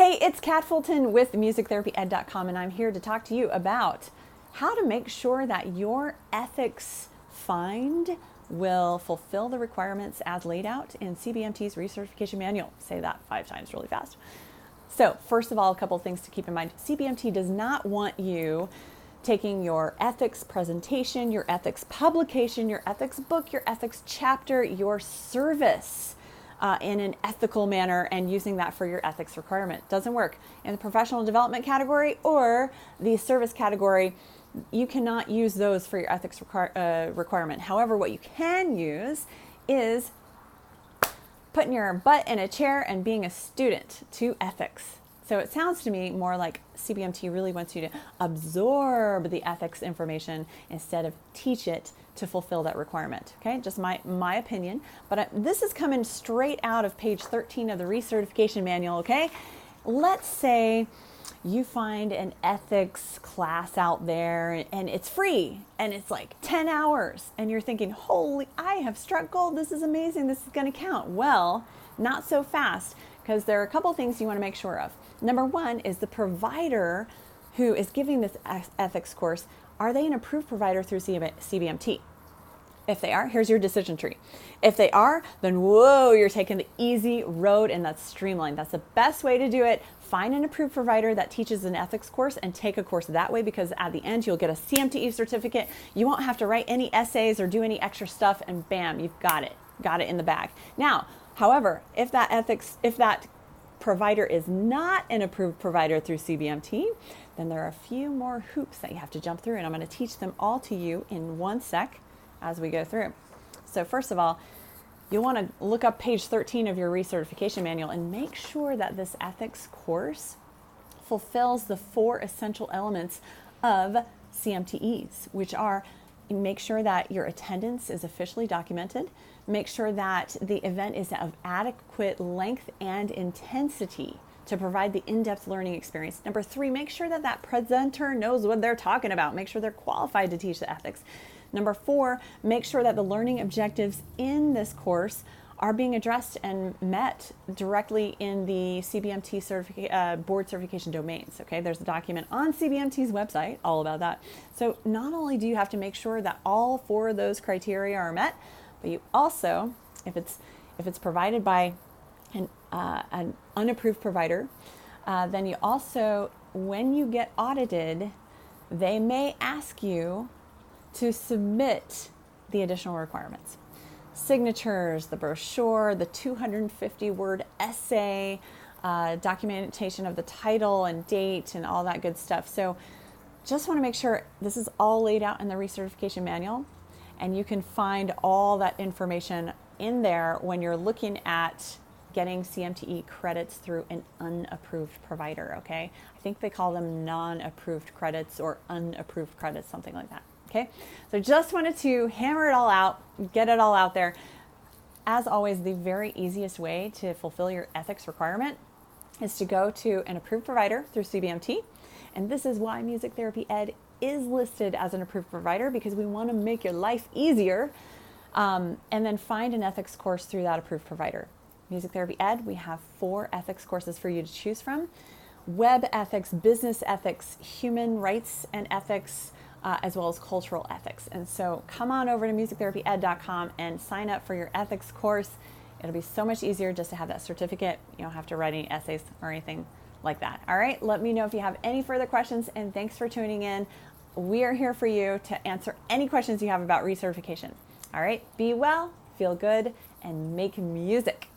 Hey, it's Kat Fulton with musictherapyed.com, and I'm here to talk to you about how to make sure that your ethics find will fulfill the requirements as laid out in CBMT's Recertification Manual. Say that 5 times really fast. So, first of all, a couple of things to keep in mind. CBMT does not want you taking your ethics presentation, your ethics publication, your ethics book, your ethics chapter, your service in an ethical manner and using that for your ethics requirement. Doesn't work. In the professional development category or the service category, you cannot use those for your ethics requirement. However, what you can use is putting your butt in a chair and being a student to ethics. So it sounds to me more like CBMT really wants you to absorb the ethics information instead of teach it to fulfill that requirement. Okay, just my opinion. But this is coming straight out of page 13 of the Recertification Manual. Okay, let's say you find an ethics class out there and it's free and it's like 10 hours and you're thinking, holy, I have struck gold. This is amazing. This is going to count. Well, not so fast, because there are a couple things you want to make sure of. Number one is the provider who is giving this ethics course, are they an approved provider through CBMT? If they are, here's your decision tree. If they are, then whoa, you're taking the easy road and that's streamlined. That's the best way to do it. Find an approved provider that teaches an ethics course and take a course that way, because at the end you'll get a CMTE certificate. You won't have to write any essays or do any extra stuff, and bam, you've got it in the bag. Now, however, if that provider is not an approved provider through CBMT, then there are a few more hoops that you have to jump through, and I'm going to teach them all to you in one sec as we go through. So first of all, you'll want to look up page 13 of your recertification manual and make sure that this ethics course fulfills the 4 essential elements of CMTEs, which are: make sure that your attendance is officially documented, make sure that the event is of adequate length and intensity to provide the in-depth learning experience. Number 3, make sure that that presenter knows what they're talking about. Make sure they're qualified to teach the ethics. Number 4, make sure that the learning objectives in this course are being addressed and met directly in the CBMT board certification domains. Okay, there's a document on CBMT's website all about that. So not only do you have to make sure that all 4 of those criteria are met, but you also, if it's provided by an unapproved provider, then you also, when you get audited, they may ask you to submit the additional requirements. Signatures, the brochure, the 250-word essay, documentation of the title and date and all that good stuff. So just want to make sure this is all laid out in the recertification manual, and you can find all that information in there when you're looking at getting CMTE credits through an unapproved provider, okay? I think they call them non-approved credits or unapproved credits, something like that. Okay, so just wanted to hammer it all out, get it all out there. As always, the very easiest way to fulfill your ethics requirement is to go to an approved provider through CBMT. And this is why Music Therapy Ed is listed as an approved provider, because we want to make your life easier. And then find an ethics course through that approved provider. Music Therapy Ed, we have 4 ethics courses for you to choose from: web ethics, business ethics, human rights and ethics, as well as cultural ethics. And so come on over to musictherapyed.com and sign up for your ethics course. It'll be so much easier just to have that certificate. You don't have to write any essays or anything like that. All right, let me know if you have any further questions, and thanks for tuning in. We are here for you to answer any questions you have about recertification. All right, be well, feel good, and make music.